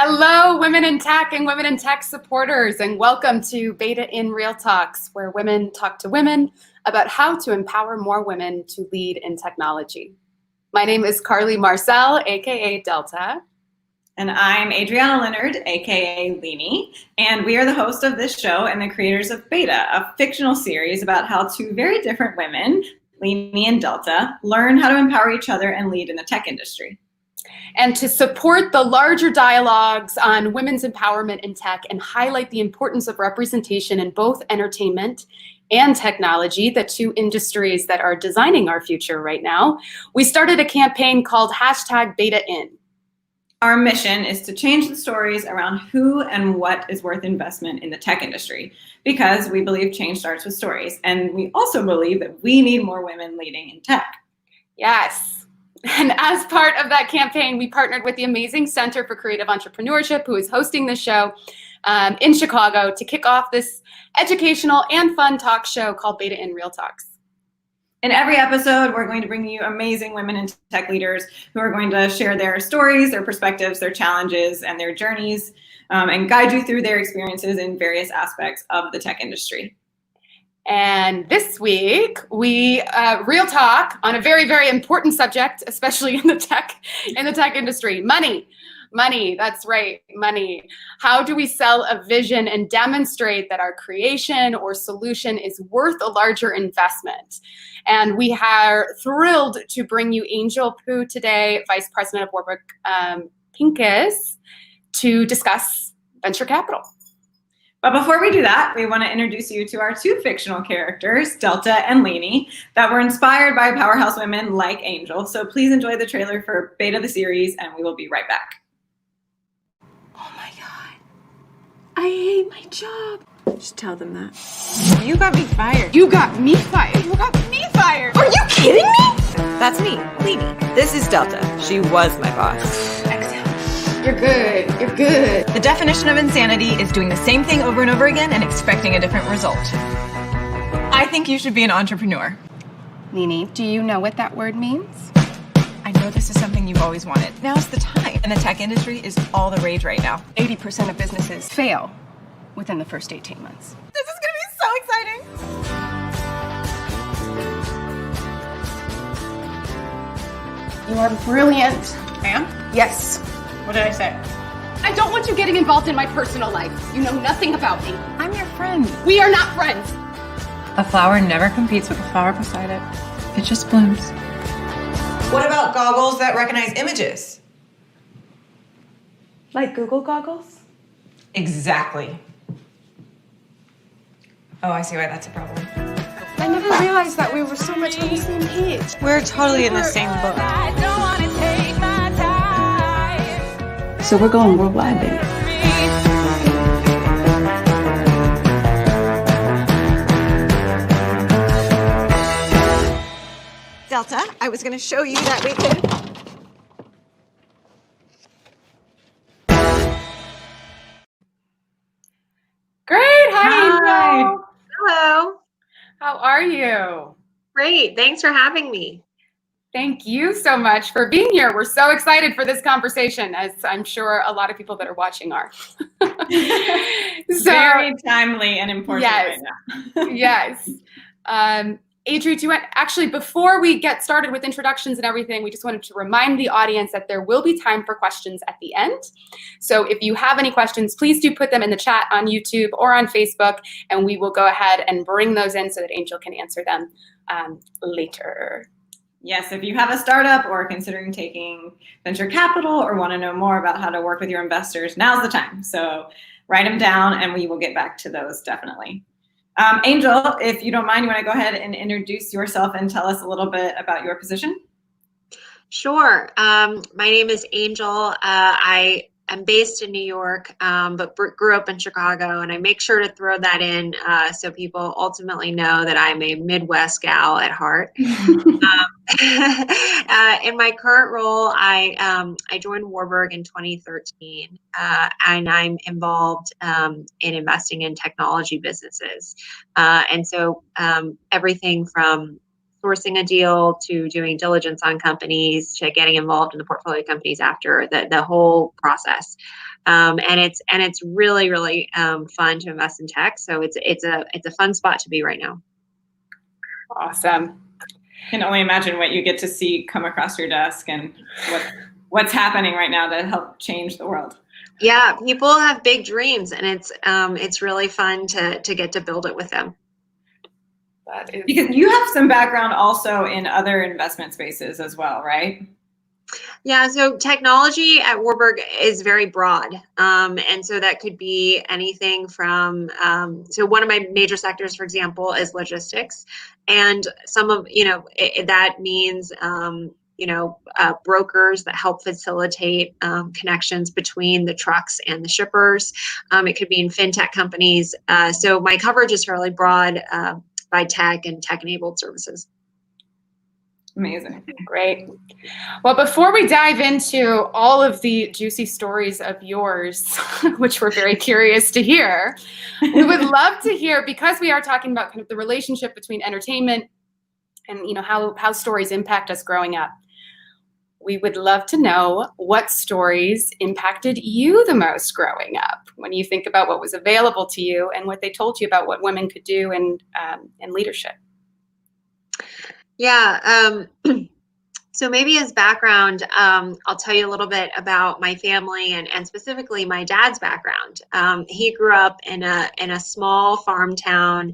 Hello, women in tech and women in tech supporters, and welcome to Beta in Real Talks, where women talk to women about how to empower more women to lead in technology. My name is Carly Marcel, aka Delta. And I'm Adriana Leonard, aka Leanie, and we are the host of this show and the creators of Beta, a fictional series about how two very different women, Leanie and Delta, learn how to empower each other and lead in the tech industry. And to support the larger dialogues on women's empowerment in tech and highlight the importance of representation in both entertainment and technology, the two industries that are designing our future right now, we started a campaign called #BetaIn. Our mission is to change the stories around who and what is worth investment in the tech industry, because we believe change starts with stories. And we also believe that we need more women leading in tech. Yes. And as part of that campaign, we partnered with the amazing Center for Creative Entrepreneurship, who is hosting the show in Chicago, to kick off this educational and fun talk show called Beta in Real Talks. In every episode, we're going to bring you amazing women in tech leaders who are going to share their stories, their perspectives, their challenges, and their journeys, and guide you through their experiences in various aspects of the tech industry. And this week, we real talk on a very, very important subject, especially in the tech industry: money. Money, that's right, money. How do we sell a vision and demonstrate that our creation or solution is worth a larger investment? And we are thrilled to bring you Angel Poo today, Vice President of Warburg Pincus, to discuss venture capital. But before we do that, we want to introduce you to our two fictional characters, Delta and Leanie, that were inspired by powerhouse women like Angel. So please enjoy the trailer for Beta the series, and we will be right back. Oh my God. I hate my job. Just tell them that. You got me fired. You got me fired. You got me fired. Are you kidding me? That's me, Leanie. This is Delta. She was my boss. Exhale. You're good. You're good. The definition of insanity is doing the same thing over and over again and expecting a different result. I think you should be an entrepreneur. Leanie, do you know what that word means? I know this is something you've always wanted. Now's the time. And the tech industry is all the rage right now. 80% of businesses fail within the first 18 months. This is gonna be so exciting. You are brilliant. I am? Yes. What did I say? I don't want you getting involved in my personal life. You know nothing about me. I'm your friend. We are not friends. A flower never competes with a flower beside it. It just blooms. What about goggles that recognize images? Like Google goggles? Exactly. Oh, I see why that's a problem. I never realized that we were so much on the same page. We're totally in the same book. So we're going worldwide, baby. Delta, I was going to show you that we could... Great. Hi, Angel. Hello. How are you? Great. Thanks for having me. Thank you so much for being here. We're so excited for this conversation, as I'm sure a lot of people that are watching are. Very timely and important yes, right now. yes. Adri, do you want, actually, before we get started with introductions and everything, we just wanted to remind the audience that there will be time for questions at the end. So if you have any questions, please do put them in the chat on YouTube or on Facebook, and we will go ahead and bring those in so that Angel can answer them later. Yes, if you have a startup or considering taking venture capital or want to know more about how to work with your investors, now's the time. So write them down and we will get back to those definitely. Angel, if you don't mind, you want to go ahead and introduce yourself and tell us a little bit about your position? Sure. My name is Angel. I am based in New York, but grew up in Chicago, and I make sure to throw that in so people ultimately know that I'm a Midwest gal at heart. In my current role, I joined Warburg in 2013, and I'm involved in investing in technology businesses. And so everything from sourcing a deal to doing diligence on companies to getting involved in the portfolio companies after the whole process. And it's really, really fun to invest in tech. So it's a fun spot to be right now. Awesome. I can only imagine what you get to see come across your desk and what's happening right now to help change the world. Yeah, people have big dreams, and it's really fun to get to build it with them. That is Because you have some background also in other investment spaces as well, right? Yeah, so technology at Warburg is very broad. And so that could be anything from, so one of my major sectors, for example, is logistics. And some of, that means, brokers that help facilitate connections between the trucks and the shippers. It could be in fintech companies. So my coverage is fairly broad by tech and tech-enabled services. Amazing. great. Well, before we dive into all of the juicy stories of yours, which we're very curious to hear, we would love to hear, because we are talking about kind of the relationship between entertainment and how stories impact us growing up. We would love to know what stories impacted you the most growing up when you think about what was available to you and what they told you about what women could do in leadership. Yeah. So maybe as background, I'll tell you a little bit about my family and specifically my dad's background. He grew up in a small farm town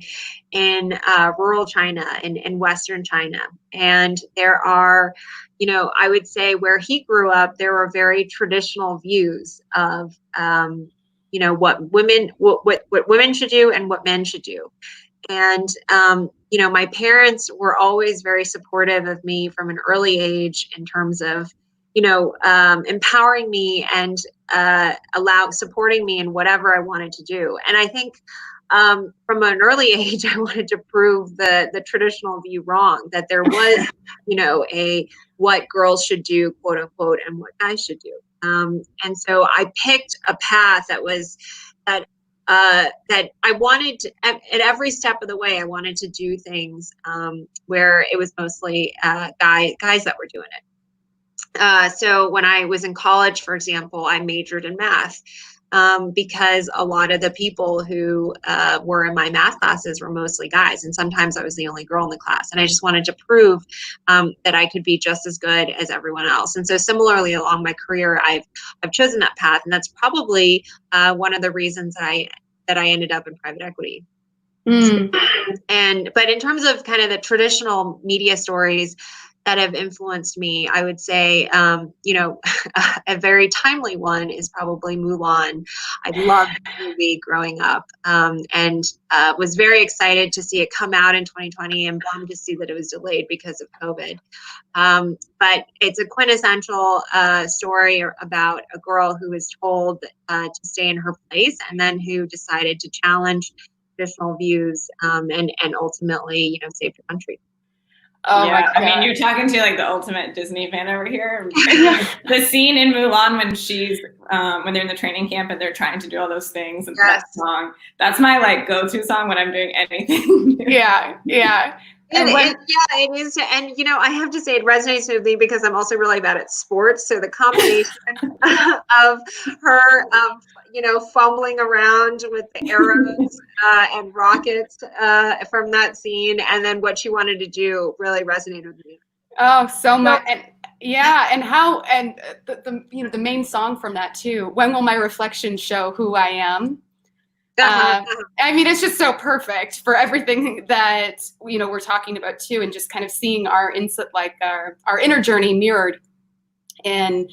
in rural China, in Western China. And there are, I would say where he grew up, there were very traditional views of, what women should do and what men should do. And, my parents were always very supportive of me from an early age in terms of, empowering me and supporting me in whatever I wanted to do. And I think from an early age, I wanted to prove the traditional view wrong, that there was, what girls should do, quote unquote, and what guys should do. And so I picked a path that I wanted to, at every step of the way, I wanted to do things where it was mostly guys that were doing it. So when I was in college, for example, I majored in math because a lot of the people who were in my math classes were mostly guys, and sometimes I was the only girl in the class. And I just wanted to prove that I could be just as good as everyone else. And so similarly along my career, I've chosen that path, and that's probably one of the reasons that I ended up in private equity. But in terms of kind of the traditional media stories that have influenced me, I would say, a very timely one is probably Mulan. I loved the movie growing up, and was very excited to see it come out in 2020 and bummed to see that it was delayed because of COVID. But it's a quintessential story about a girl who was told to stay in her place and then who decided to challenge traditional views and ultimately, saved her country. Oh yeah, my God. I mean, you're talking to like the ultimate Disney fan over here. The scene in Mulan when she's when they're in the training camp and they're trying to do all those things, and Yes. that song, that's my like go-to song when I'm doing anything. Yeah. And it is. And, I have to say it resonates with me because I'm also really bad at sports. So the combination of her, fumbling around with the arrows and rockets from that scene, and then what she wanted to do really resonated with me. Oh, so much. And yeah. And how, and the main song from that too, When Will My Reflection Show Who I Am? I mean, it's just so perfect for everything that, we're talking about too, and just kind of seeing our inner journey mirrored in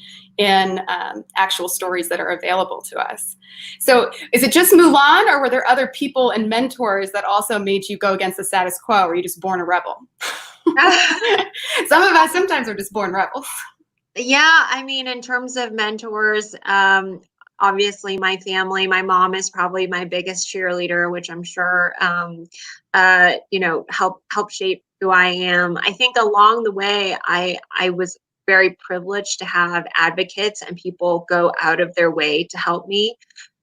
actual stories that are available to us. So is it just Mulan, or were there other people and mentors that also made you go against the status quo? Or were you just born a rebel? Some of us sometimes are just born rebels. Yeah, I mean, in terms of mentors, obviously my family, my mom is probably my biggest cheerleader, which I'm sure, helped shape who I am. I think along the way, I was very privileged to have advocates and people go out of their way to help me.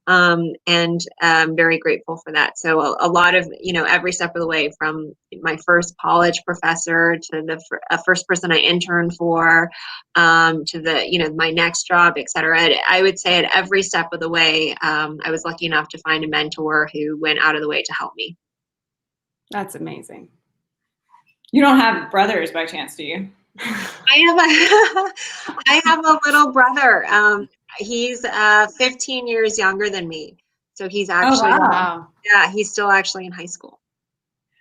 And I'm very grateful for that. So a lot of, every step of the way, from my first college professor to the first person I interned for, to the, my next job, et cetera. I would say at every step of the way, I was lucky enough to find a mentor who went out of the way to help me. That's amazing. You don't have brothers by chance, do you? I have a little brother. He's 15 years younger than me. So he's actually, Wow. yeah, he's still actually in high school.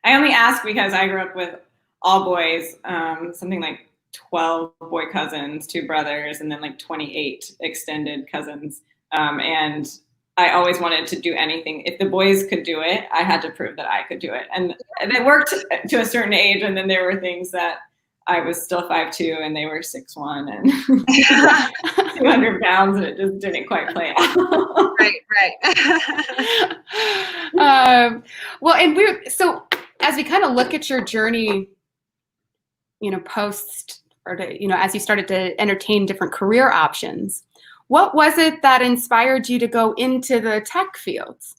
I only ask because I grew up with all boys, something like 12 boy cousins, 2 brothers, and then like 28 extended cousins. And I always wanted to do anything. If the boys could do it, I had to prove that I could do it. And it worked to a certain age. And then there were things that I was still 5'2" and they were 6'1" and 200 pounds, and it just didn't quite play out. Right. Well, and so as we kind of look at your journey, post, or as you started to entertain different career options, what was it that inspired you to go into the tech fields?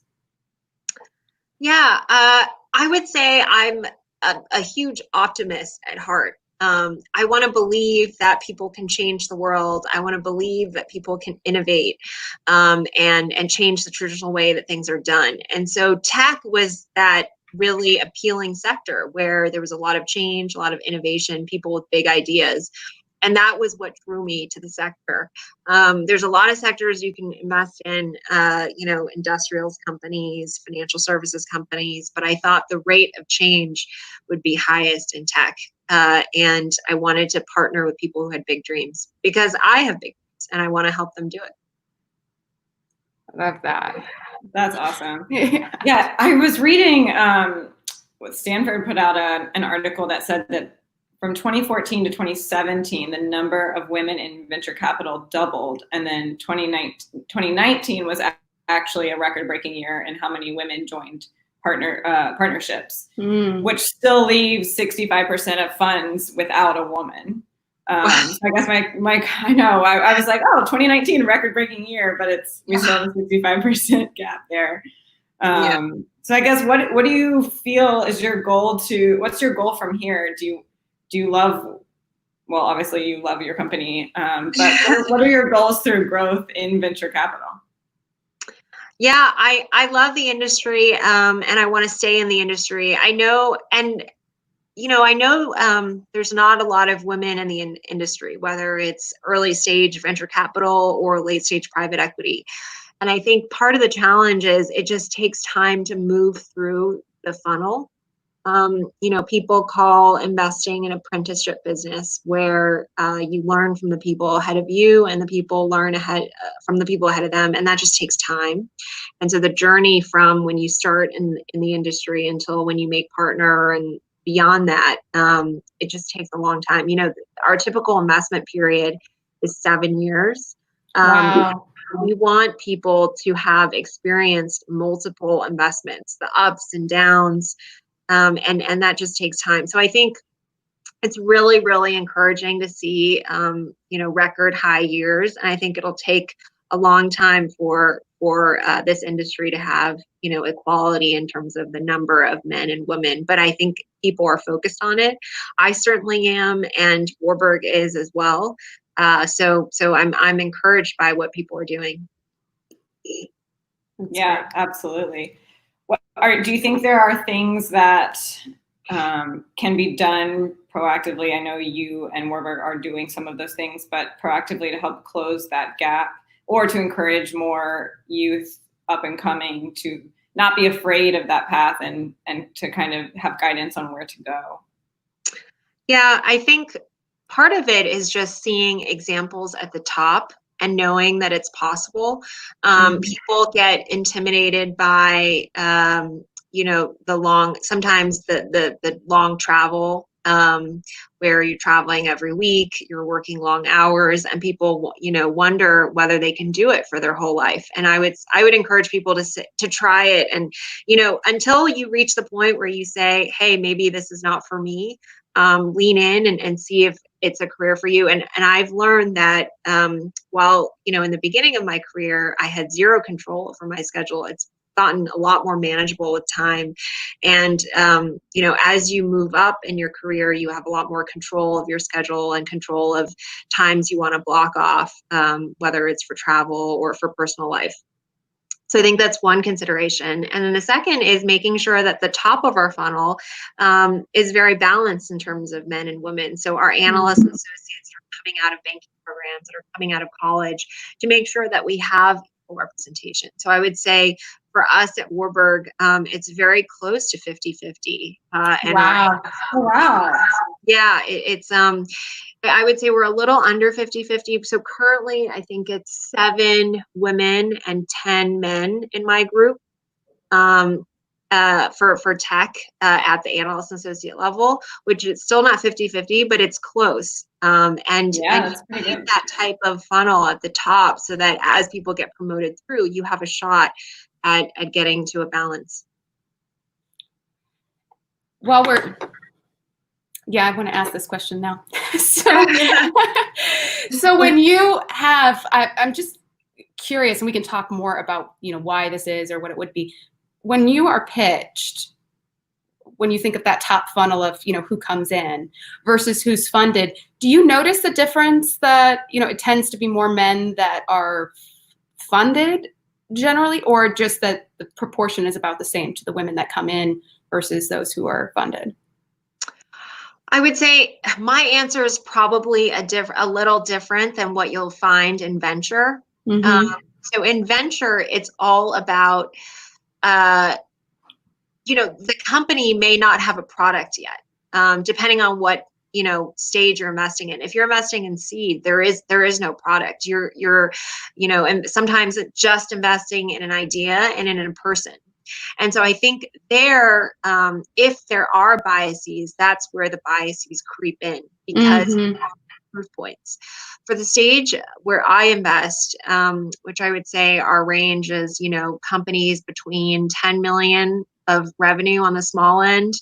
Yeah, I would say I'm a huge optimist at heart. I want to believe that people can change the world. I want to believe that people can innovate and change the traditional way that things are done. And so tech was that really appealing sector where there was a lot of change, a lot of innovation, people with big ideas. And that was what drew me to the sector. There's a lot of sectors you can invest in, industrials companies, financial services companies, but I thought the rate of change would be highest in tech. And I wanted to partner with people who had big dreams because I have big dreams and I want to help them do it. I love that. That's awesome. Yeah, I was reading Stanford put out an article that said that from 2014 to 2017, the number of women in venture capital doubled. And then 2019 was actually a record-breaking year in how many women joined partnerships, which still leaves 65% of funds without a woman. So I guess I know, I was like, 2019 record-breaking year, but we still have a 65% gap there. So I guess what do you feel is your goal what's your goal from here? Do you love, well, obviously you love your company, but what are your goals through growth in venture capital? Yeah, I love the industry, and I want to stay in the industry. I know there's not a lot of women in the industry, whether it's early stage venture capital or late stage private equity. And I think part of the challenge is it just takes time to move through the funnel. People call investing an apprenticeship business where you learn from the people ahead of you and the people learn from the people ahead of them. And that just takes time. And so the journey from when you start in the industry until when you make partner and beyond that, it just takes a long time. Our typical investment period is 7 years. Wow. We want people to have experienced multiple investments, the ups and downs, and that just takes time. So I think it's really, really encouraging to see, record high years. And I think it'll take a long time for this industry to have, equality in terms of the number of men and women. But I think people are focused on it. I certainly am, and Warburg is as well. So I'm encouraged by what people are doing. Yeah, absolutely. Do you think there are things that can be done proactively? I know you and Warburg are doing some of those things, but proactively to help close that gap or to encourage more youth up and coming to not be afraid of that path and to kind of have guidance on where to go? Yeah, I think part of it is just seeing examples at the top and knowing that it's possible. People get intimidated by, sometimes the long travel, where you're traveling every week, you're working long hours, and people, wonder whether they can do it for their whole life. And I would encourage people to try it. And, until you reach the point where you say, hey, maybe this is not for me, lean in and see it's a career for you. And I've learned that while, in the beginning of my career, I had zero control over my schedule, it's gotten a lot more manageable with time. And, as you move up in your career, you have a lot more control of your schedule and control of times you want to block off, whether it's for travel or for personal life. So I think that's one consideration. And then the second is making sure that the top of our funnel is very balanced in terms of men and women. So our analysts and associates that are coming out of banking programs, that are coming out of college, to make sure that we have equal representation. So I would say for us at Warburg, it's very close to 50-50. Wow. Wow. Yeah, it's I would say we're a little under 50-50. So currently, I think it's 7 women and 10 men in my group for tech at the analyst and associate level, which is still not 50-50, but it's close. And That's pretty keep good. that type of funnel at the top so that as people get promoted through, you have a shot at getting to a balance. Well, I want to ask this question now. So when you have, I'm just curious, and we can talk more about, why this is or what it would be. When you are pitched, when you think of that top funnel of, who comes in versus who's funded, do you notice the difference that, it tends to be more men that are funded generally, or just that the proportion is about the same to the women that come in versus those who are funded? I would say my answer is probably a little different than what you'll find in venture. So in venture, it's all about, the company may not have a product yet, depending on what stage you're investing in. If you're investing in seed, there is no product. You're and sometimes it's just investing in an idea and in a person. And so I think if there are biases, that's where the biases creep in, because proof points. For the stage where I invest, which I would say our range is, companies between 10 million of revenue on the small end,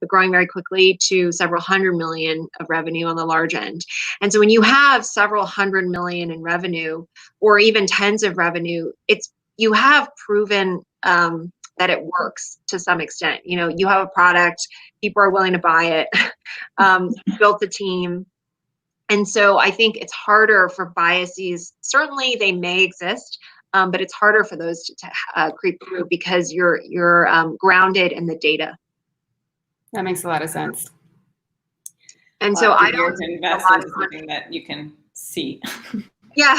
but growing very quickly, to several hundred million of revenue on the large end. And so when you have several hundred million in revenue, or even tens of revenue, you have proven that it works to some extent. You have a product, people are willing to buy it, built the team. And so I think it's harder for biases. Certainly they may exist, but it's harder for those to creep through because you're grounded in the data. That makes a lot of sense. And so I don't invest in something that you can see. Yeah,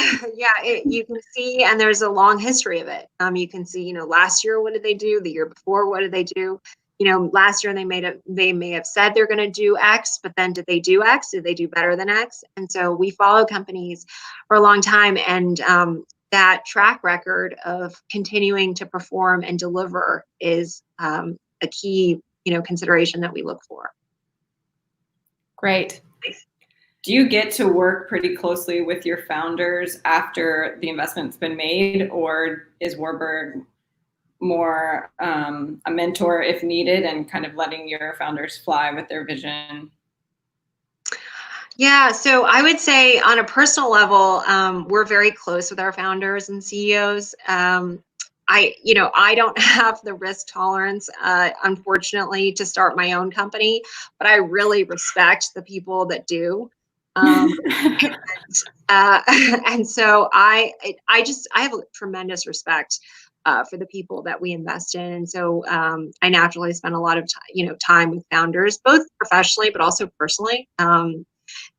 you can see, and there's a long history of it. You can see, last year, what did they do? The year before, what did they do? Last year they may have said they're going to do X, but then did they do X? Did they do better than X? And so we follow companies for a long time, and that track record of continuing to perform and deliver is a key, consideration that we look for. Great. Do you get to work pretty closely with your founders after the investment's been made, or is Warburg more a mentor if needed and kind of letting your founders fly with their vision? Yeah, so I would say on a personal level, we're very close with our founders and CEOs. I don't have the risk tolerance, unfortunately, to start my own company, but I really respect the people that do. And so I have a tremendous respect for the people that we invest in, and so I naturally spend a lot of time with founders, both professionally but also personally.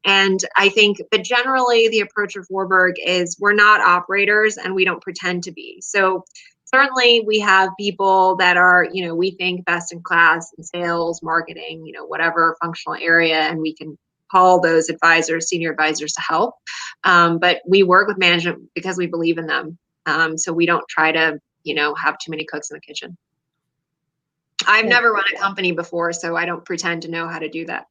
And I think, but generally, the approach of Warburg is we're not operators and we don't pretend to be. So certainly, we have people that are we think best in class in sales, marketing, whatever functional area, and we can call those advisors, senior advisors, to help. But we work with management because we believe in them. So we don't try to, have too many cooks in the kitchen. I've never run a company before, so I don't pretend to know how to do that.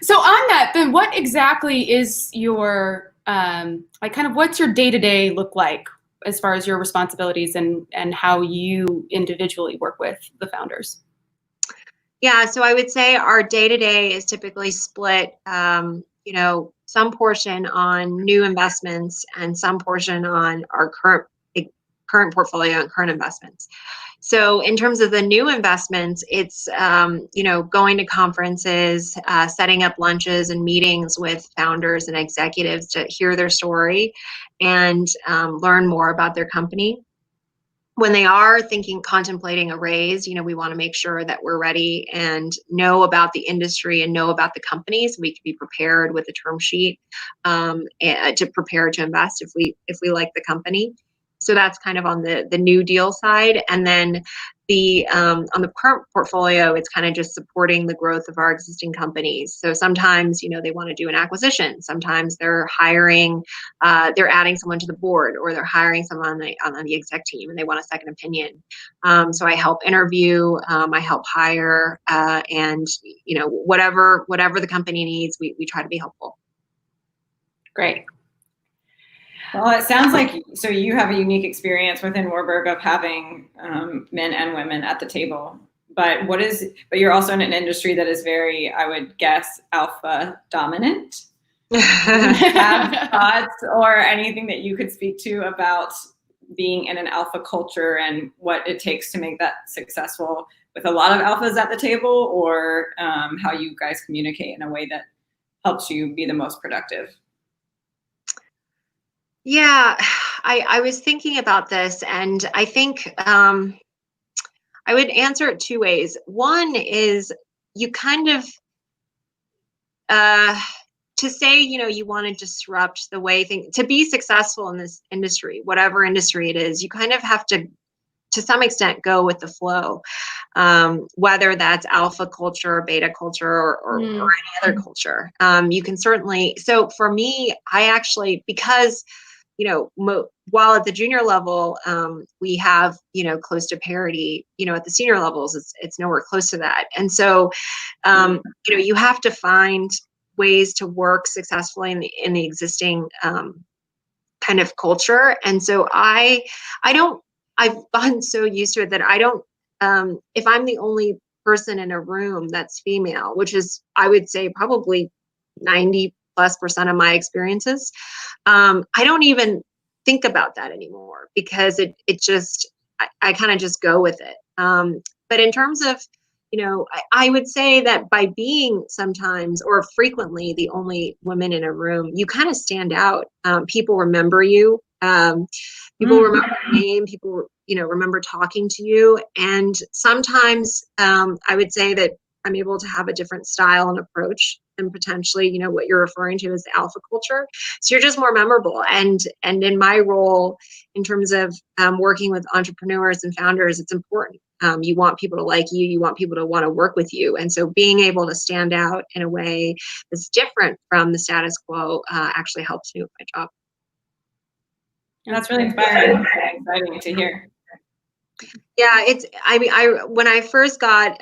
So on that, then what exactly is your, what's your day-to-day look like as far as your responsibilities and how you individually work with the founders? Yeah, so I would say our day-to-day is typically split, some portion on new investments and some portion on our current portfolio and current investments. So in terms of the new investments, it's going to conferences, setting up lunches and meetings with founders and executives to hear their story and learn more about their company. When they are contemplating a raise, we want to make sure that we're ready and know about the industry and know about the company, so we can be prepared with a term sheet to prepare to invest if we like the company. So that's kind of on the new deal side, and then on the current portfolio, it's kind of just supporting the growth of our existing companies. So sometimes they want to do an acquisition. Sometimes they're hiring, they're adding someone to the board, or they're hiring someone on the exec team, and they want a second opinion. So I help interview, I help hire, and whatever the company needs, we try to be helpful. Great. Well, it sounds like, so you have a unique experience within Warburg of having men and women at the table, but you're also in an industry that is very, I would guess, alpha dominant. Have thoughts or anything that you could speak to about being in an alpha culture and what it takes to make that successful with a lot of alphas at the table, or how you guys communicate in a way that helps you be the most productive? Yeah, I was thinking about this, and I think I would answer it two ways. One is you kind of, to say, you want to disrupt the way to be successful in this industry, whatever industry it is, you kind of have to some extent, go with the flow, whether that's alpha culture, beta culture, or any other culture. You can certainly, so for me, I actually, because while at the junior level, we have, close to parity, at the senior levels, it's nowhere close to that. And so, you have to find ways to work successfully in the existing kind of culture. And so I've gotten so used to it that I don't, if I'm the only person in a room that's female, which is, I would say, probably 90+% of my experiences, I don't even think about that anymore, because it just, I kind of just go with it. But in terms of, I would say that by being sometimes or frequently the only women in a room, you kind of stand out. People remember you. People remember your name. People, remember talking to you. And sometimes I would say that I'm able to have a different style and approach than potentially, what you're referring to as the alpha culture. So you're just more memorable. And in my role, in terms of working with entrepreneurs and founders, it's important. You want people to like you. You want people to want to work with you. And so being able to stand out in a way that's different from the status quo actually helps me with my job. That's really inspiring and exciting to hear. Yeah, when I first got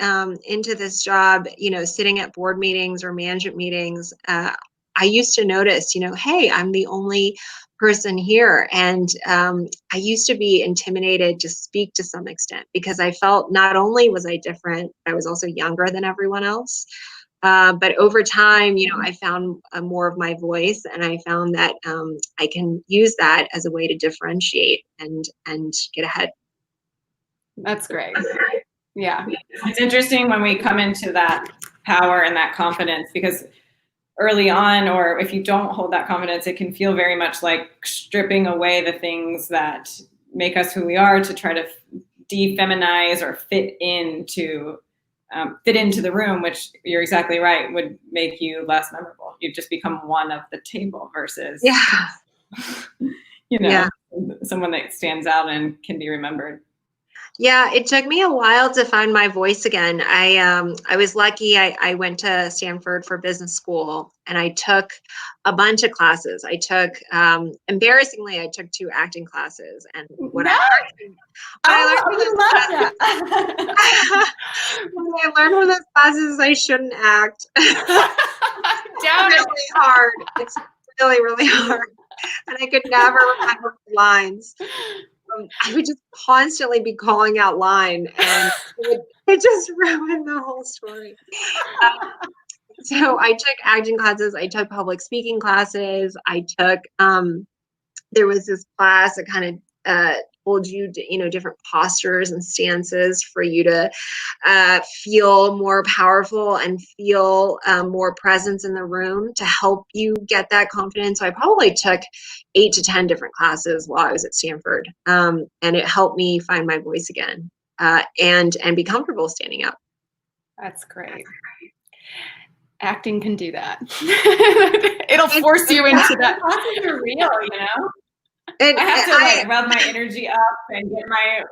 into this job, sitting at board meetings or management meetings, I used to notice, hey, I'm the only person here. And I used to be intimidated to speak to some extent, because I felt not only was I different, I was also younger than everyone else. But over time, I found more of my voice, and I found that I can use that as a way to differentiate and get ahead. That's great. Yeah. It's interesting when we come into that power and that confidence, because early on, or if you don't hold that confidence, it can feel very much like stripping away the things that make us who we are to try to defeminize or fit into the room, which you're exactly right, would make you less memorable. You just become one of the table versus, someone that stands out and can be remembered. Yeah, it took me a while to find my voice again. I was lucky. I went to Stanford for business school, and I took a bunch of classes. I took, embarrassingly, I took 2 acting classes. And when I learned from those classes, I shouldn't act. Down it's really hard. It's really, really hard. And I could never remember the lines. I would just constantly be calling out line, and it just ruined the whole story. So I took acting classes, I took public speaking classes, I took there was this class that kind of told you, different postures and stances for you to feel more powerful and feel more presence in the room to help you get that confidence. So I probably took 8 to 10 different classes while I was at Stanford, and it helped me find my voice again and be comfortable standing up. That's great. Acting can do that. It'll force you into that. Classes are real, you know? And I have to rub my energy up and get my.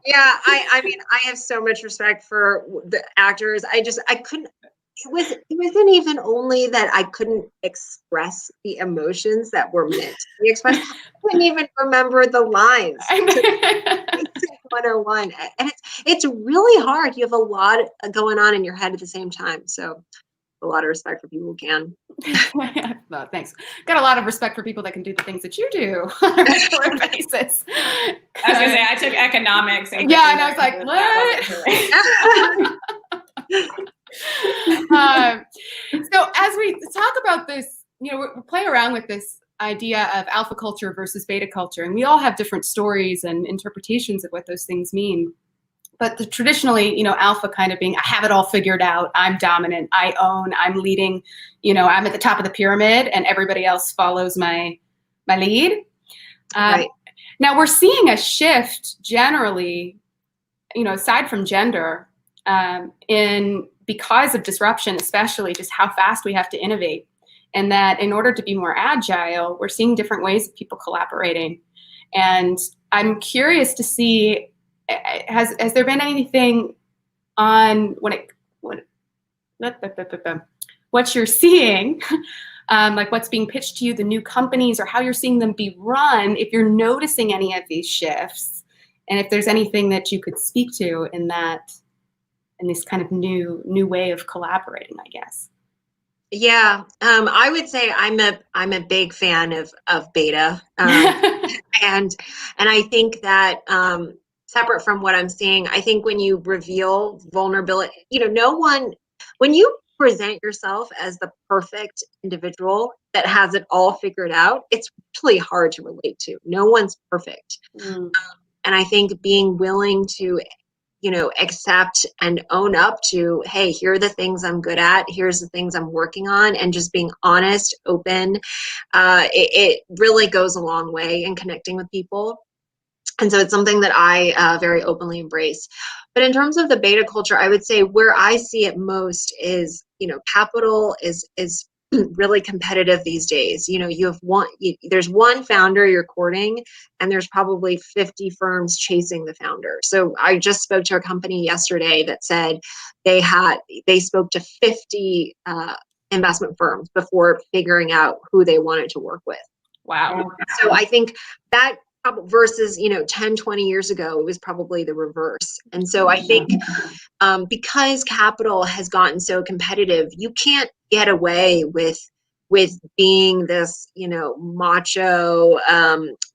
Yeah, I mean, I have so much respect for the actors. I couldn't. It wasn't even only that I couldn't express the emotions that were meant to be expressed. I couldn't even remember the lines. 101, and it's really hard. You have a lot going on in your head at the same time. So, a lot of respect for people who can. Well, thanks. Got a lot of respect for people that can do the things that you do on a regular basis. I was gonna say I took economics. And yeah, and I was like, what? So as we talk about this, we play around with this idea of alpha culture versus beta culture, and we all have different stories and interpretations of what those things mean. But traditionally, alpha kind of being, I have it all figured out, I'm dominant, I own, I'm leading, I'm at the top of the pyramid and everybody else follows my lead. Right. Now we're seeing a shift generally, aside from gender, because of disruption, especially just how fast we have to innovate. And that in order to be more agile, we're seeing different ways of people collaborating. And I'm curious to see, has there been anything on what you're seeing, like what's being pitched to you, the new companies, or how you're seeing them be run, if you're noticing any of these shifts, and if there's anything that you could speak to in this kind of new way of collaborating, I guess. Yeah, I would say I'm a big fan of beta, and I think that separate from what I'm seeing, I think when you reveal vulnerability, when you present yourself as the perfect individual that has it all figured out, it's really hard to relate to. No one's perfect, and I think being willing to accept and own up to, hey, here are the things I'm good at, here's the things I'm working on, and just being honest, open, it really goes a long way in connecting with people. And so it's something that I very openly embrace. But in terms of the beta culture, I would say where I see it most is, capital is really competitive these days. There's one founder you're courting, and there's probably 50 firms chasing the founder. So I just spoke to a company yesterday that said they spoke to 50 investment firms before figuring out who they wanted to work with. Wow. So I think that versus 10, 20 years ago, it was probably the reverse. And so I think because capital has gotten so competitive, you can't get away with being this macho,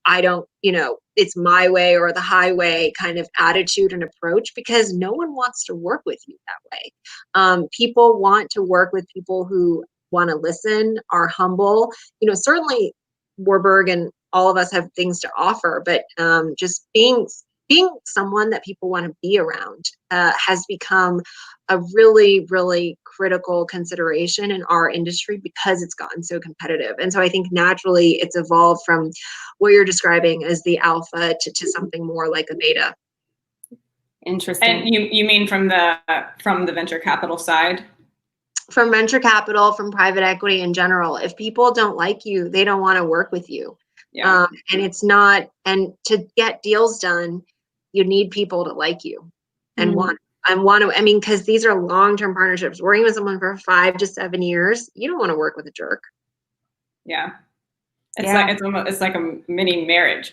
I don't, it's my way or the highway kind of attitude and approach, because no one wants to work with you that way. People want to work with people who want to listen, are humble. Certainly Warburg and all of us have things to offer, but just being someone that people want to be around has become a really, really critical consideration in our industry because it's gotten so competitive. And so I think naturally it's evolved from what you're describing as the alpha to something more like a beta. Interesting. And you mean from the venture capital side? From venture capital, from private equity in general. If people don't like you, they don't want to work with you. Yeah. And it's not, and to get deals done, you need people to like you and want to, because these are long-term partnerships. Working with someone for 5 to 7 years, you don't want to work with a jerk. Yeah. It's like a mini marriage.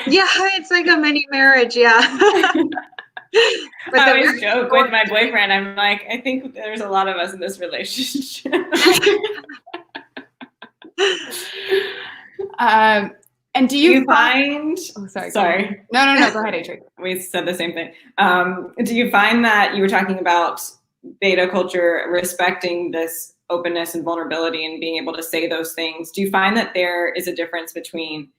Yeah, it's like a mini marriage. Yeah. But I always joke with my boyfriend. I'm like, I think there's a lot of us in this relationship. And do Do you you find? Oh, sorry. Sorry. No. Go ahead, Adrian. We said the same thing. Do you find that you were talking about beta culture respecting this openness and vulnerability and being able to say those things? Do you find that there is a difference between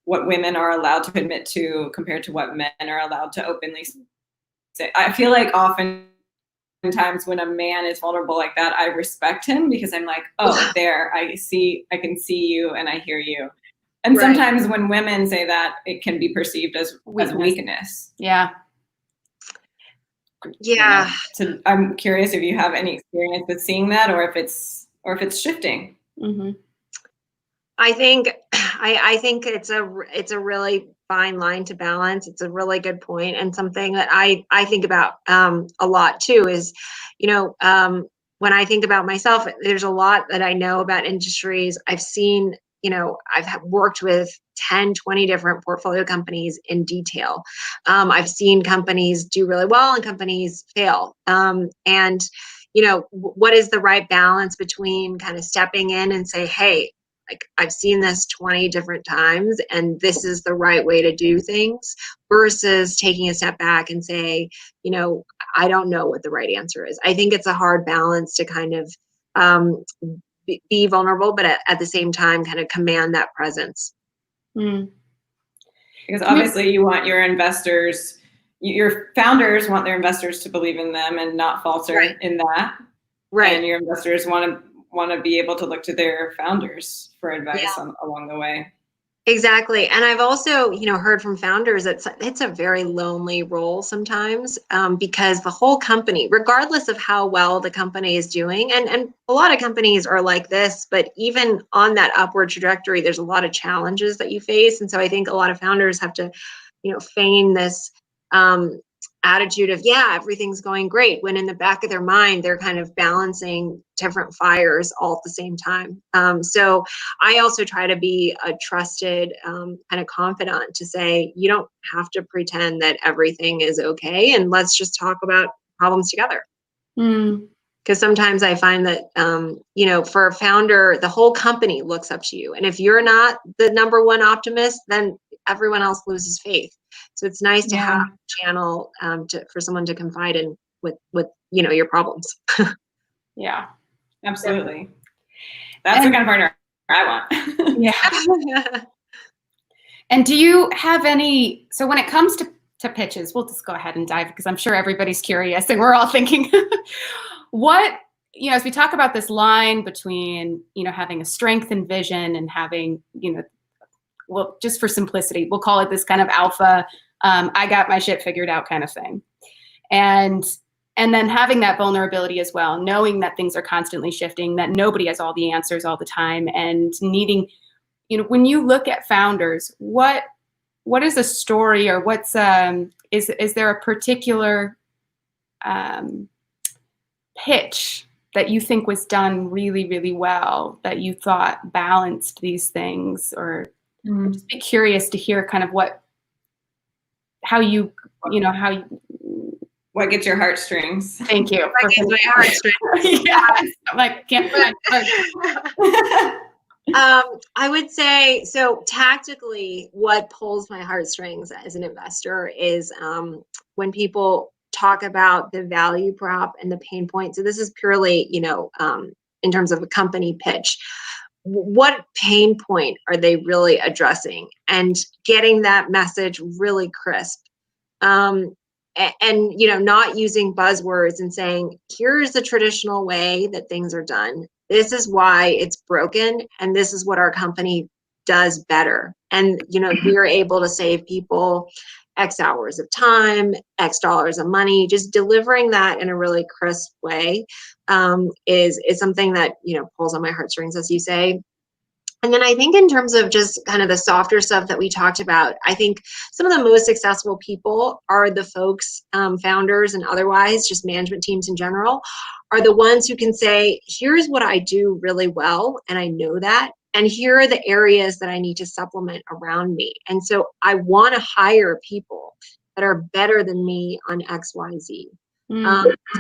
what women are allowed to admit to compared to what men are allowed to openly say? I feel like oftentimes when a man is vulnerable like that, I respect him because I'm like, oh, there, I can see you and I hear you. And Right. sometimes when women say that, it can be perceived as weakness. Yeah. Yeah. So I'm curious if you have any experience with seeing that, or if it's shifting. Mm-hmm. I think it's a really fine line to balance. It's a really good point, and something that I think about a lot too is, when I think about myself, there's a lot that I know about industries. I've seen, I've worked with 10, 20 different portfolio companies in detail. I've seen companies do really well and companies fail. And what is the right balance between kind of stepping in and say, hey, like, I've seen this 20 different times and this is the right way to do things, versus taking a step back and say, I don't know what the right answer is. I think it's a hard balance to kind of be vulnerable, but at the same time kind of command that presence. Mm. Because obviously you want your investors, your founders want their investors to believe in them and not falter Right. in that. Right. And your investors want to be able to look to their founders for advice along the way. Exactly. And I've also, heard from founders that it's a very lonely role sometimes, because the whole company, regardless of how well the company is doing, and a lot of companies are like this, but even on that upward trajectory, there's a lot of challenges that you face. And so I think a lot of founders have to, feign this attitude of, yeah, everything's going great, when in the back of their mind, they're kind of balancing different fires all at the same time. So I also try to be a trusted kind of confidant to say, you don't have to pretend that everything is okay, and let's just talk about problems together. Mm. Because sometimes I find that, for a founder, the whole company looks up to you. And if you're not the number one optimist, then everyone else loses faith. So it's nice to have a channel for someone to confide in with your problems. Yeah. Absolutely. That's the kind of partner I want. Yeah. And do you have any, so when it comes to pitches, we'll just go ahead and dive, because I'm sure everybody's curious and we're all thinking, what, as we talk about this line between, having a strength and vision and having, well, just for simplicity, we'll call it this kind of alpha, I got my shit figured out kind of thing. And then having that vulnerability as well, knowing that things are constantly shifting, that nobody has all the answers all the time, and needing, when you look at founders, what is a story, or what's is there a particular pitch that you think was done really, really well, that you thought balanced these things? Or I'd just be curious to hear kind of what gets your heartstrings. Thank you. What gets my heartstrings? Yes. I'm like, can't find I would say, so tactically, what pulls my heartstrings as an investor is when people talk about the value prop and the pain point. So this is purely, in terms of a company pitch. What pain point are they really addressing, and getting that message really crisp? And not using buzzwords and saying, here's the traditional way that things are done. This is why it's broken, and this is what our company does better. And, we're able to save people X hours of time, X dollars of money. Just delivering that in a really crisp way is something that, pulls on my heartstrings, as you say. And then I think in terms of just kind of the softer stuff that we talked about, I think some of the most successful people are the folks, founders and otherwise, just management teams in general, are the ones who can say, here's what I do really well, and I know that, and here are the areas that I need to supplement around me. And so I want to hire people that are better than me on X, Y, Z.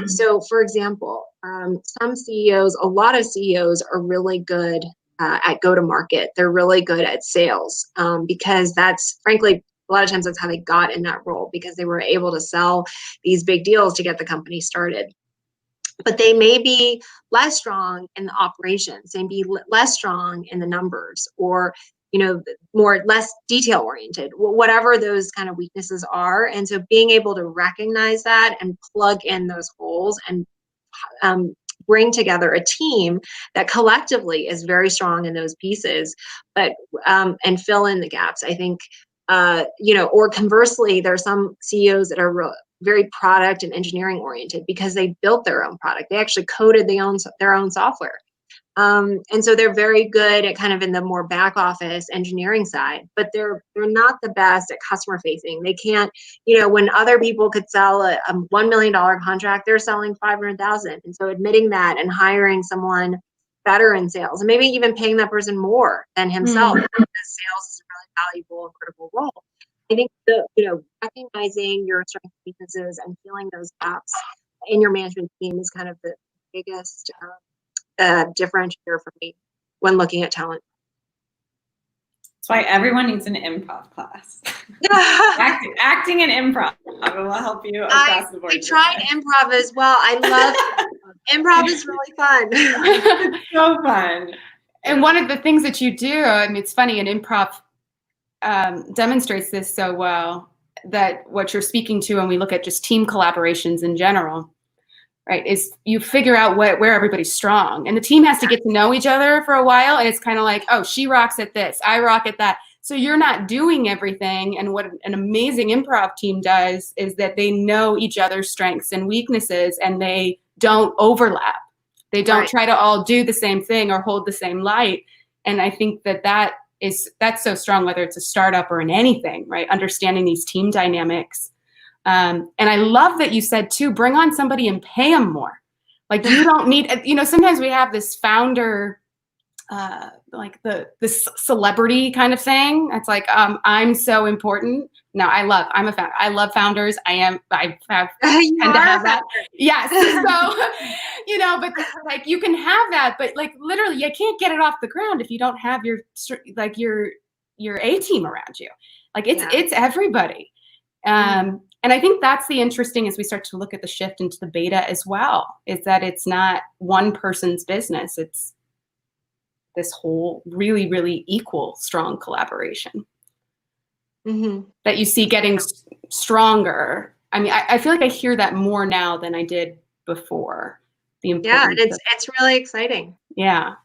So for example, some CEOs, a lot of CEOs are really good at go-to-market. They're really good at sales because that's, frankly, a lot of times that's how they got in that role, because they were able to sell these big deals to get the company started. But they may be less strong in the operations, they may be less strong in the numbers, or less detail oriented, whatever those kind of weaknesses are. And so being able to recognize that and plug in those holes and bring together a team that collectively is very strong in those pieces, but and fill in the gaps. I think, or conversely, there are some CEOs that are very product and engineering oriented because they built their own product. They actually coded their own software. And so they're very good at kind of in the more back office engineering side, but they're not the best at customer facing. They can't, when other people could sell a $1 million contract, they're selling 500,000. And so admitting that and hiring someone better in sales, and maybe even paying that person more than himself, because sales is a really valuable and critical role. I think recognizing your strengths and weaknesses and filling those gaps in your management team is kind of the biggest differentiator for me when looking at talent. That's why everyone needs an improv class. acting and improv. It will help you across the board. I tried improv as well. I love improv. Is really fun. It's so fun. And one of the things that you do, I mean, it's funny, and improv demonstrates this so well, that what you're speaking to when we look at just team collaborations in general, right, is you figure out where everybody's strong. And the team has to get to know each other for a while. And it's kind of like, oh, she rocks at this, I rock at that. So you're not doing everything. And what an amazing improv team does is that they know each other's strengths and weaknesses, and they don't overlap. They don't try to all do the same thing or hold the same light. And I think that's so strong, whether it's a startup or in anything, right? Understanding these team dynamics. And I love that you said too, bring on somebody and pay them more. Like you don't need, sometimes we have this founder, like this celebrity kind of thing. It's like, I'm so important. No, I'm a founder. I love founders. I have tend to have that. Yes. So, but like you can have that, but like literally you can't get it off the ground if you don't have your A team around you. Like it's everybody. And I think that's the interesting as we start to look at the shift into the beta as well, is that it's not one person's business. It's this whole really, really equal, strong collaboration that you see getting stronger. I mean, I feel like I hear that more now than I did before. It's really exciting. Yeah.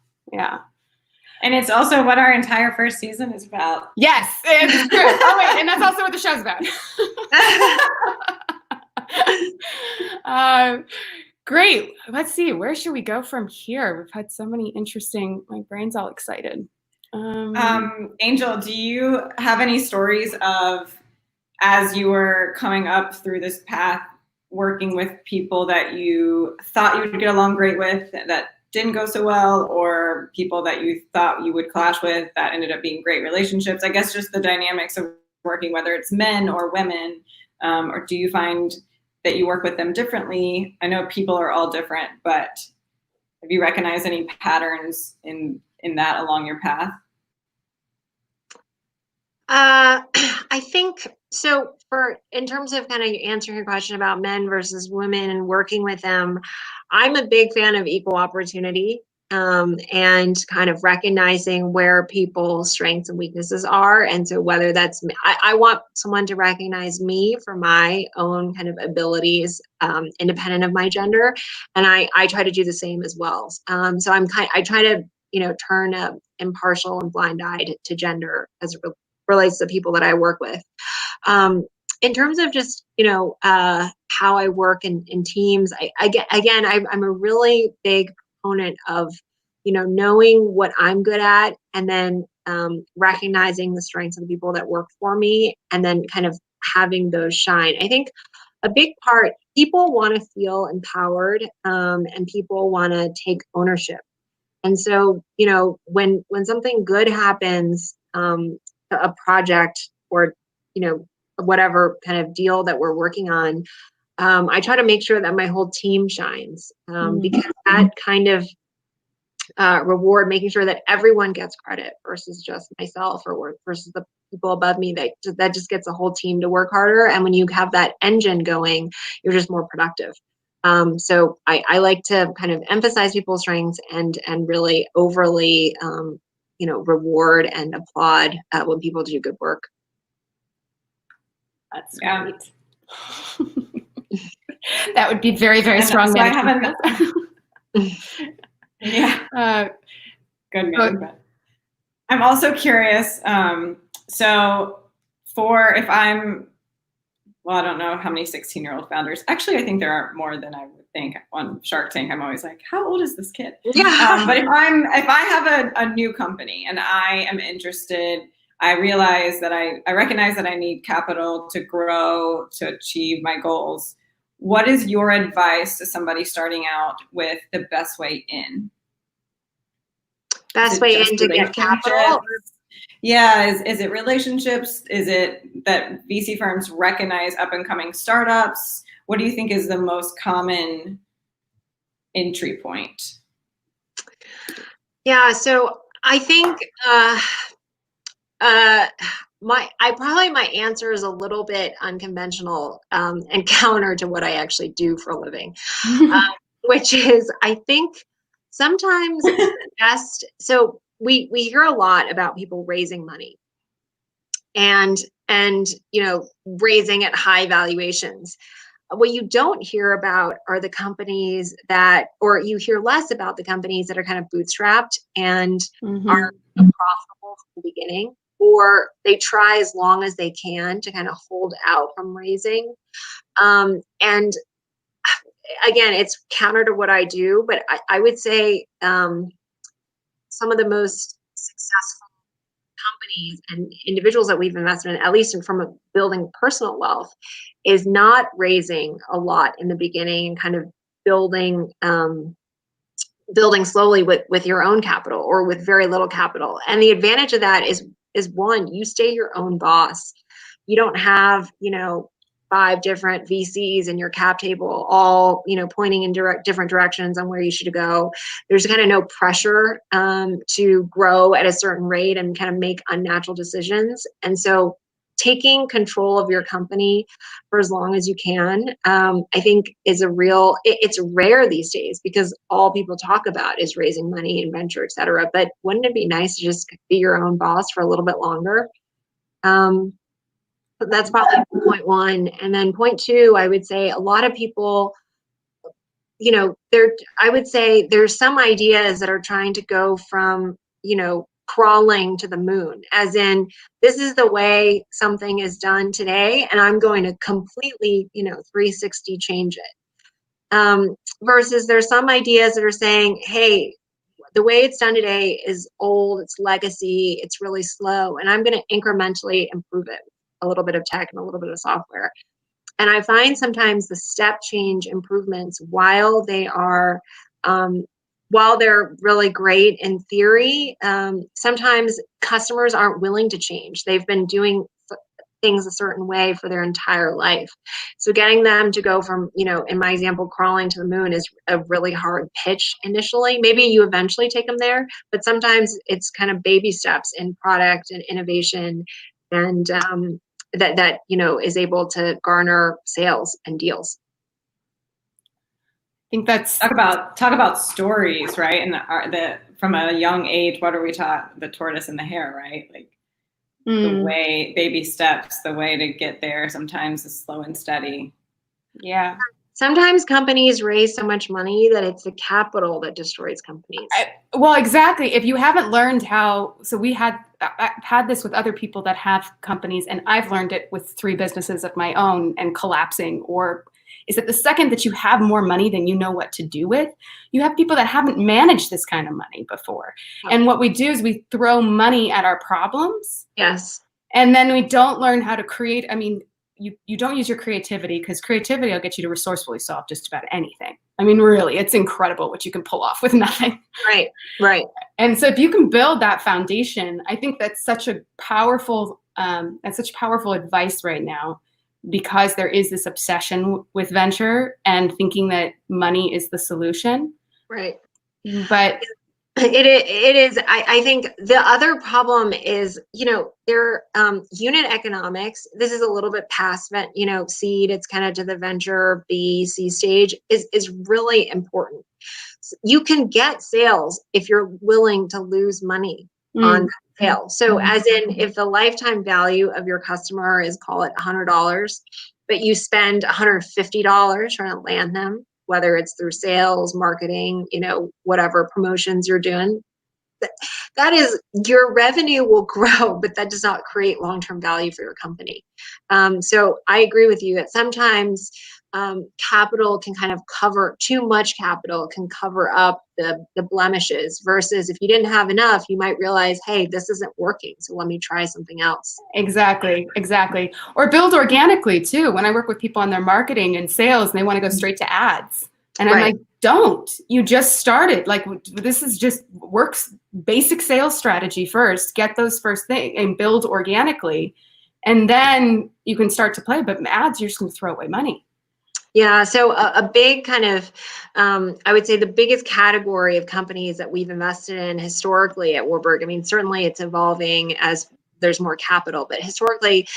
And it's also what our entire first season is about. Yes, it's true. Oh wait, and that's also what the show's about. Great. Let's see. Where should we go from here? We've had so many interesting. My brain's all excited. Angel, do you have any stories of, as you were coming up through this path, working with people that you thought you would get along great with that didn't go so well, or people that you thought you would clash with that ended up being great relationships? I guess just the dynamics of working, whether it's men or women, or do you find that you work with them differently? I know people are all different, but have you recognized any patterns in that along your path? I think so. In terms of kind of answering your question about men versus women and working with them, I'm a big fan of equal opportunity, and kind of recognizing where people's strengths and weaknesses are. And so whether that's me, I want someone to recognize me for my own kind of abilities, independent of my gender. And I try to do the same as well. So I try to, turn a impartial and blind eye to gender as it relates to people that I work with. In terms of just, how I work in teams, I'm a really big proponent of, knowing what I'm good at, and then recognizing the strengths of the people that work for me, and then kind of having those shine. I think a big part, people want to feel empowered, and people want to take ownership. And so, when something good happens, a project or, whatever kind of deal that we're working on, I try to make sure that my whole team shines, because that kind of reward, making sure that everyone gets credit versus just myself or versus the people above me. That just gets the whole team to work harder. And when you have that engine going, you're just more productive. So I like to kind of emphasize people's strengths and really overly, reward and applaud when people do good work. That's great. That would be very, very strong. So I haven't. Yeah. Good. I'm also curious. So if I'm, well, I don't know how many 16-year-old founders. Actually, I think there are more than I would think. On Shark Tank, I'm always like, how old is this kid? Yeah. But if I have a new company and I am interested, I realize that I recognize that I need capital to grow, to achieve my goals. What is your advice to somebody starting out with the best way in? Best way in to get capital? Yeah, is it relationships? Is it that VC firms recognize up and coming startups? What do you think is the most common entry point? Yeah, so I think my answer is a little bit unconventional and counter to what I actually do for a living, which is I think sometimes best. So we hear a lot about people raising money and raising at high valuations. What you don't hear about are the companies or you hear less about the companies that are kind of bootstrapped and are profitable from the beginning, or they try as long as they can to kind of hold out from raising. And again, it's counter to what I do, but I would say some of the most successful companies and individuals that we've invested in, at least from building personal wealth, is not raising a lot in the beginning and kind of building slowly with your own capital or with very little capital. And the advantage of that is one, you stay your own boss. You don't have 5 different VCs in your cap table, all pointing in different directions on where you should go. There's kind of no pressure to grow at a certain rate and kind of make unnatural decisions. And so taking control of your company for as long as you can, I think is it's rare these days because all people talk about is raising money and venture, et cetera. But wouldn't it be nice to just be your own boss for a little bit longer? That's probably point one. And then point two, I would say a lot of people, I would say there's some ideas that are trying to go from, crawling to the moon, as in this is the way something is done today, and I'm going to completely, 360 change it. Versus there's some ideas that are saying, hey, the way it's done today is old, it's legacy, it's really slow, and I'm going to incrementally improve it. A little bit of tech and a little bit of software. And I find sometimes the step change improvements, while they're really great in theory, sometimes customers aren't willing to change. They've been doing things a certain way for their entire life. So getting them to go from, in my example, crawling to the moon is a really hard pitch initially. Maybe you eventually take them there, but sometimes it's kind of baby steps in product and innovation and that is able to garner sales and deals. I think that's talk about stories, right? And the from a young age, what are we taught? The tortoise and the hare, right? Like the way, baby steps, the way to get there sometimes is slow and steady. Yeah. Sometimes companies raise so much money that it's the capital that destroys companies. Well, exactly. If you haven't learned how, so I've had this with other people that have companies, and I've learned it with 3 businesses of my own and collapsing, or is that the second that you have more money than you know what to do with, you have people that haven't managed this kind of money before. Okay. And what we do is we throw money at our problems. Yes. And then we don't learn how to create. I mean, you don't use your creativity, because creativity will get you to resourcefully solve just about anything. I mean, really, it's incredible what you can pull off with nothing. Right. And so if you can build that foundation, I think that's such a powerful, advice right now, because there is this obsession with venture and thinking that money is the solution. Right. But It is. I think the other problem is, their unit economics. This is a little bit past seed. It's kind of to the venture B, C stage is really important. You can get sales if you're willing to lose money on that sale. So as in, if the lifetime value of your customer is, call it $100, but you spend $150 trying to land them, whether it's through sales, marketing, whatever promotions you're doing, that is, your revenue will grow, but that does not create long-term value for your company. So I agree with you that sometimes capital can kind of too much capital can cover up the blemishes, versus if you didn't have enough, you might realize, hey, this isn't working, so let me try something else. Exactly. Or build organically too. When I work with people on their marketing and sales, and they want to go straight to ads. And I'm like, don't. You just started. Like, this is just works basic sales strategy first. Get those first things and build organically. And then you can start to play. But ads, you're just going to throw away money. Yeah, so a big kind of, I would say the biggest category of companies that we've invested in historically at Warburg, I mean, certainly it's evolving as there's more capital, but historically,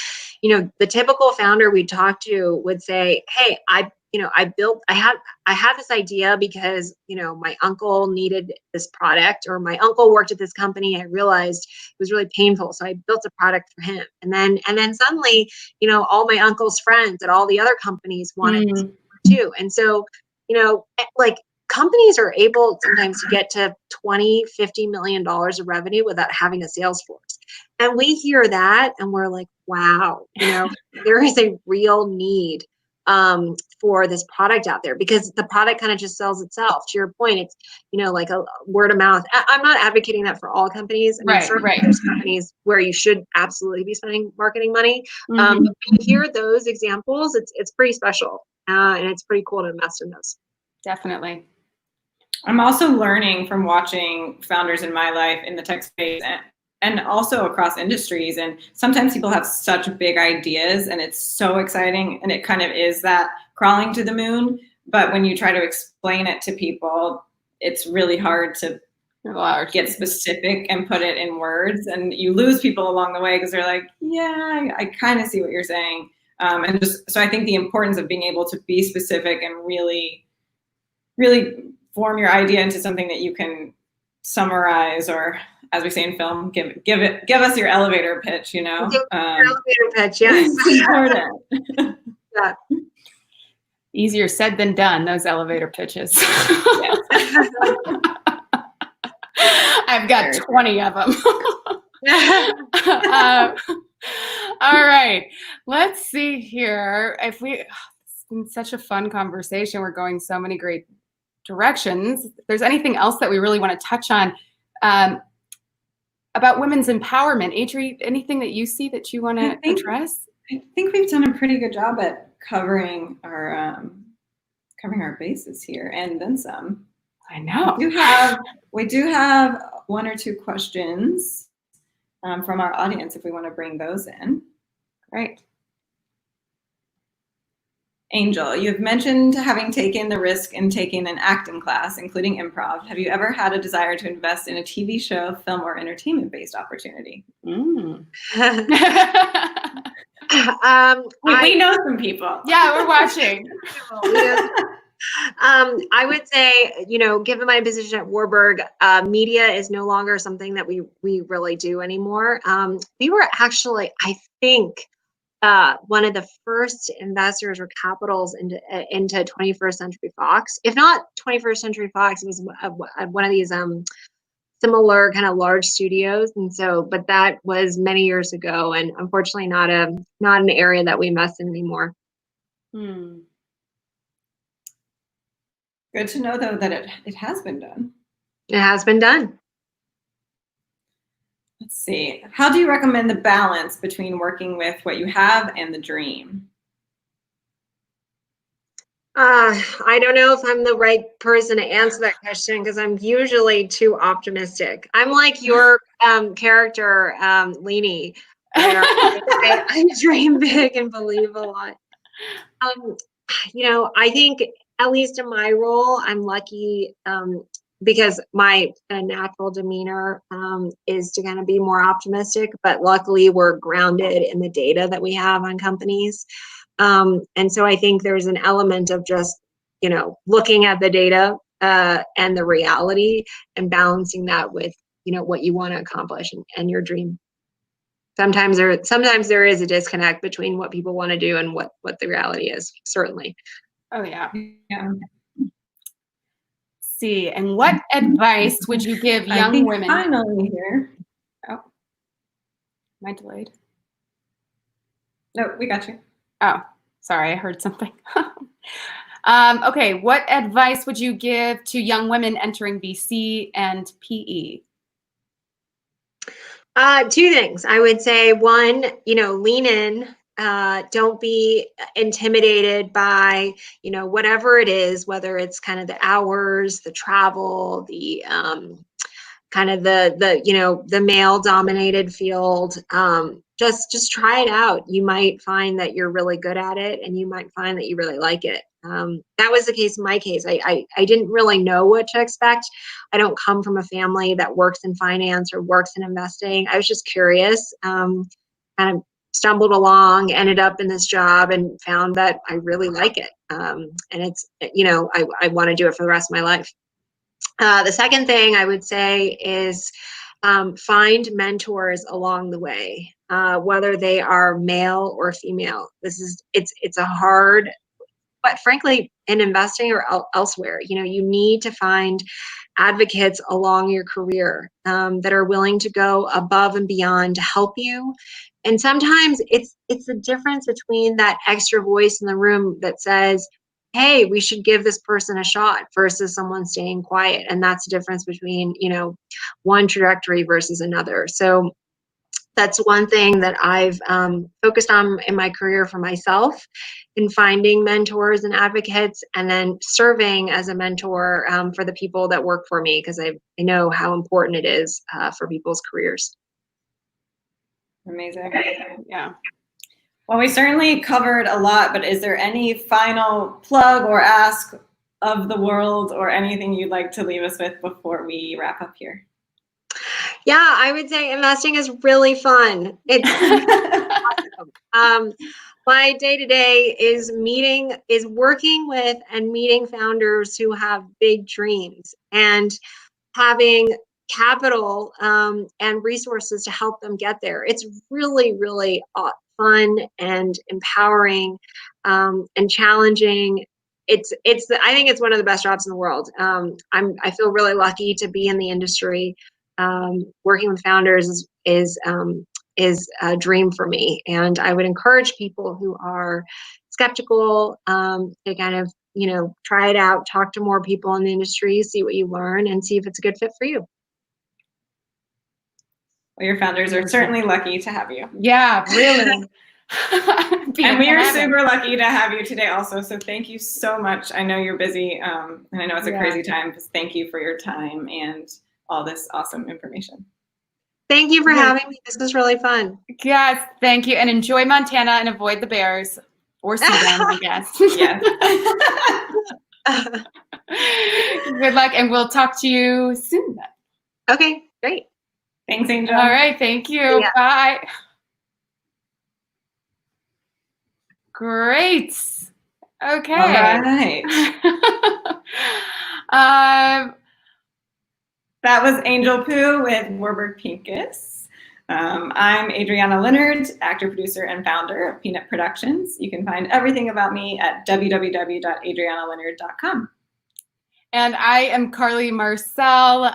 the typical founder we talk to would say, hey, I had this idea because, my uncle needed this product, or my uncle worked at this company. I realized it was really painful, so I built a product for him. And then suddenly, all my uncle's friends at all the other companies wanted this too. And so, like, companies are able sometimes to get to $20-50 million of revenue without having a sales force. And we hear that and we're like, wow, there is a real need for this product out there, because the product kind of just sells itself. To your point, it's, like a word of mouth. I'm not advocating that for all companies. I mean, certainly there's companies where you should absolutely be spending marketing money. But when you hear those examples, it's pretty special. And it's pretty cool to invest in those. Definitely. I'm also learning from watching founders in my life in the tech space and also across industries. And sometimes people have such big ideas and it's so exciting, and it kind of is that crawling to the moon. But when you try to explain it to people, it's really hard to get specific and put it in words. And you lose people along the way because they're like, yeah, I kind of see what you're saying. And just, so I think the importance of being able to be specific and really, really form your idea into something that you can summarize, or as we say in film, give us your elevator pitch, Your elevator pitch, yes. Important. Yeah. Easier said than done, those elevator pitches. I've got 20 of them. All right, let's see here. It's been such a fun conversation. We're going so many great directions. If there's anything else that we really want to touch on about women's empowerment, Adri, anything that you see that you want to address? I think we've done a pretty good job at covering our bases here, and then some. I know. We do have one or two questions from our audience if we want to bring those in. Great. Angel, you've mentioned having taken the risk in taking an acting class, including improv. Have you ever had a desire to invest in a TV show, film, or entertainment-based opportunity? We know some people. Yeah, we're watching. I would say, given my position at Warburg, media is no longer something that we really do anymore. We were actually, I think, one of the first investors or capitals into 21st Century Fox. If not 21st Century Fox, it was one of these similar kind of large studios. And so, but that was many years ago, and unfortunately not an area that we invest in anymore. Good to know, though, that it has been done. It has been done. Let's see. How do you recommend the balance between working with what you have and the dream? I don't know if I'm the right person to answer that question, because I'm usually too optimistic. I'm like your character, Leanie, where I dream big and believe a lot. I think, at least in my role, I'm lucky because my natural demeanor is to kind of be more optimistic, but luckily we're grounded in the data that we have on companies. And so I think there's an element of just, looking at the data and the reality and balancing that with, what you want to accomplish and your dream. Sometimes there is a disconnect between what people want to do and what the reality is, certainly. Oh, yeah. Yeah. See, and what advice would you give I young think women? finally here. Oh, am I delayed? No, we got you. Oh, sorry, I heard something. Okay, what advice would you give to young women entering VC and PE? Two things. I would say one, lean in. Don't be intimidated by, whatever it is, whether it's kind of the hours, the travel, the kind of the male dominated field. Just try it out. You might find that you're really good at it, and you might find that you really like it. That was the case in my case. I didn't really know what to expect. I don't come from a family that works in finance or works in investing. I was just curious, kind of stumbled along, ended up in this job, and found that I really like it. And it's, I want to do it for the rest of my life. The second thing I would say is find mentors along the way, whether they are male or female. It's a hard, but frankly, in investing or elsewhere, you need to find advocates along your career that are willing to go above and beyond to help you. And sometimes it's the difference between that extra voice in the room that says, hey, we should give this person a shot, versus someone staying quiet. And that's the difference between, one trajectory versus another. So that's one thing that I've focused on in my career for myself, in finding mentors and advocates, and then serving as a mentor for the people that work for me, because I know how important it is for people's careers. Amazing. Yeah. Well, we certainly covered a lot, but is there any final plug or ask of the world or anything you'd like to leave us with before we wrap up here? Yeah, I would say investing is really fun. It's awesome. My day-to-day is working with and meeting founders who have big dreams, and having capital and resources to help them get there. It's really, really fun and empowering and challenging. I think it's one of the best jobs in the world. I feel really lucky to be in the industry. Working with founders is a dream for me, and I would encourage people who are skeptical to kind of try it out, talk to more people in the industry, see what you learn, and see if it's a good fit for you. Well, your founders are certainly lucky to have you. Yeah, really. And we are super lucky to have you today also. So thank you so much. I know you're busy, and I know it's a crazy time. Thank you for your time and all this awesome information. Thank you for having me. This was really fun. Yes, thank you. And enjoy Montana and avoid the bears. Or see them, I guess. Yes. Good luck, and we'll talk to you soon then. Okay, great. Thanks, Angel. All right, thank you. Yeah. Bye. Great. Okay. All right. That was Angel Poo with Warburg Pincus. I'm Adriana Leonard, actor, producer, and founder of Peanut Productions. You can find everything about me at www.adrianaleonard.com. And I am Carly Marcel,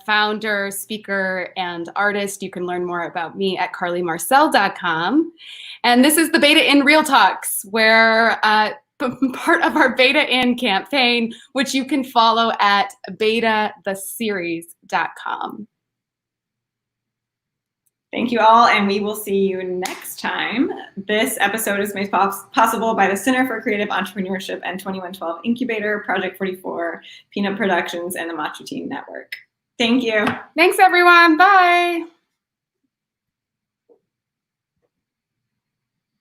founder, speaker, and artist. You can learn more about me at carlymarcel.com. And this is the Beta In Real Talks, where part of our Beta In campaign, which you can follow at betatheseries.com. Thank you all, and we will see you next time. This episode is made possible by the Center for Creative Entrepreneurship and 2112 Incubator, Project 44, Peanut Productions, and the Macho Team Network. Thank you. Thanks, everyone. Bye.